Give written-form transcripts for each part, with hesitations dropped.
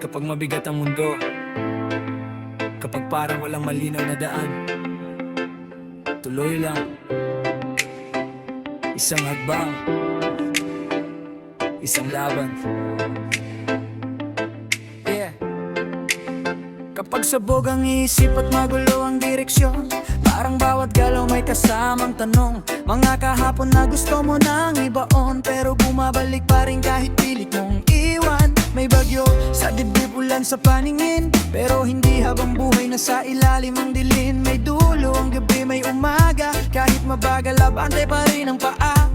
Kapag mabigat ang mundo, kapag parang walang malinaw na daan, tuloy lang. Isang hakbang, isang laban. Yeah. Kapag sabog ang isip at magulo ang direksyon, parang bawat galaw may kasamang tanong. Mga kahapon na gusto mo nang ibaon, pero bumabalik pa rin kahit pilit mong iwan. May bagyo sa dibdib, ulan sa paningin, pero hindi habang buhay na sa ilalim ang dilin. May dulo ang gabi, may umaga, kahit mabagal abante pa rin ang paa.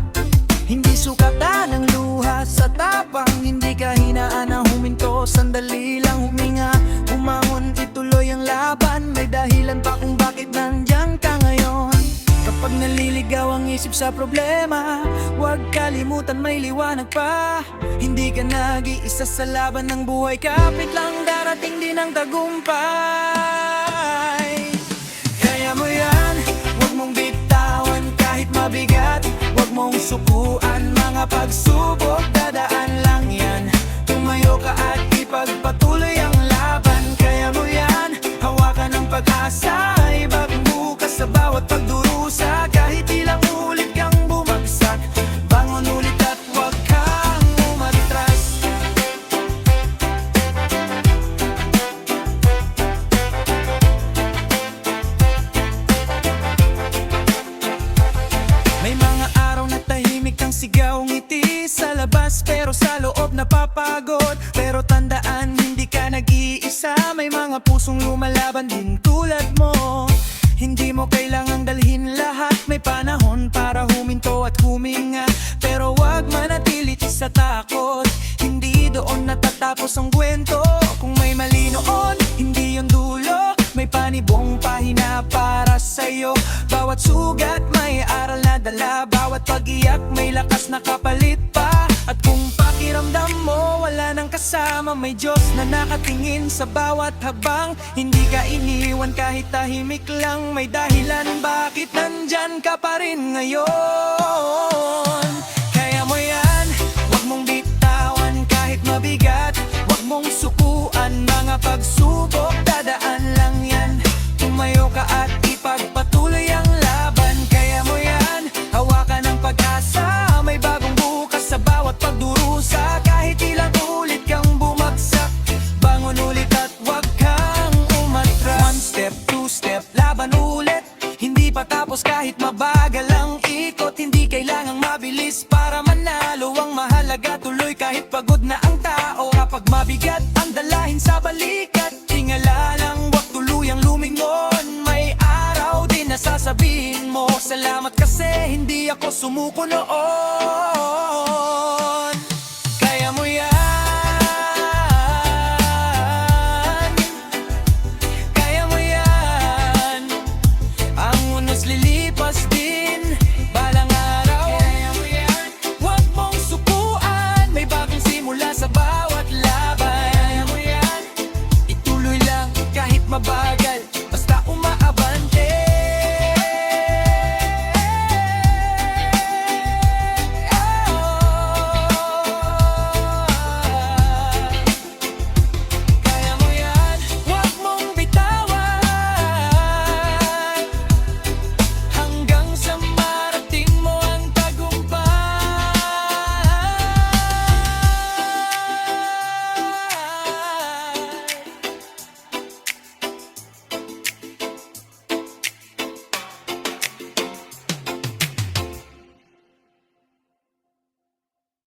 Hindi sukatan ng luha sa tapang, hindi kahinaan na huminto, sandali lang huminga, bumangon, ituloy ang laban. May dahilan pa kung bakit nandyan ka ngayon. Kapag naliligaw ang isip sa problema, huwag kalimutan may liwanag pa. Hindi ka nag-iisa sa laban ng buhay, kapit lang darating din ang tagumpay. Kaya mo yan, huwag mong bitawan kahit mabigat, huwag mong sukuan mga pagsubok, dadaan lang yan. Tumayo ka at ipagpatuloy ang laban. Kaya mo yan, hawakan ng pag-asa, ibang bukas sa bawat pagdurusa. Kahit ilang ulit kang bumagsak, bangon ulit at huwag kang umatras. May mga araw na tahimik ang sigaw, ngiti sa labas pero sa loob napapagod. Pero tandaan, hindi ka nag-iisa, may mga pusong lumalaban din tulad mo. Hindi mo kailangang dalhin lahat, may panahon para huminto at huminga. Pero wag manatili sa takot, hindi doon natatapos ang kwento. Kung may mali noon, hindi yun dulo, may panibong pahina para sa'yo. Bawat sugat may aral na dala, bawat pag-iyak may lakas na kapalit pa. At kung pakiramdam mo wala nang kasama, may Diyos na nakatingin sa bawat habang. Hindi ka iniwan kahit tahimik lang, may dahilan bakit nandyan ka pa rin ngayon. Kaya mo yan, huwag mong bitawan kahit mabigat, huwag mong sukuan mga pagsubok, dadaan lang yan. Tumayo ka at ipagpatuloy ang laban. Kaya mo yan, hawakan ng pag-asa, may bagong bukas sa bawat pagdurusa. Kahit ilang ulit kang bumagsak, bangon ulit at huwag kang umatras. One step, two step, laban ulit, hindi pa tapos kahit mabagal ang ikot. Hindi kailangang mabilis para manalo, ang mahalaga tuloy kahit pagod na ang tao. Kapag mabigat ang dalahin sa balikat, tingala lang, huwag tuluyang lumingon. May araw din na sasabihin mo, salamat kasi hindi ako sumuko noon.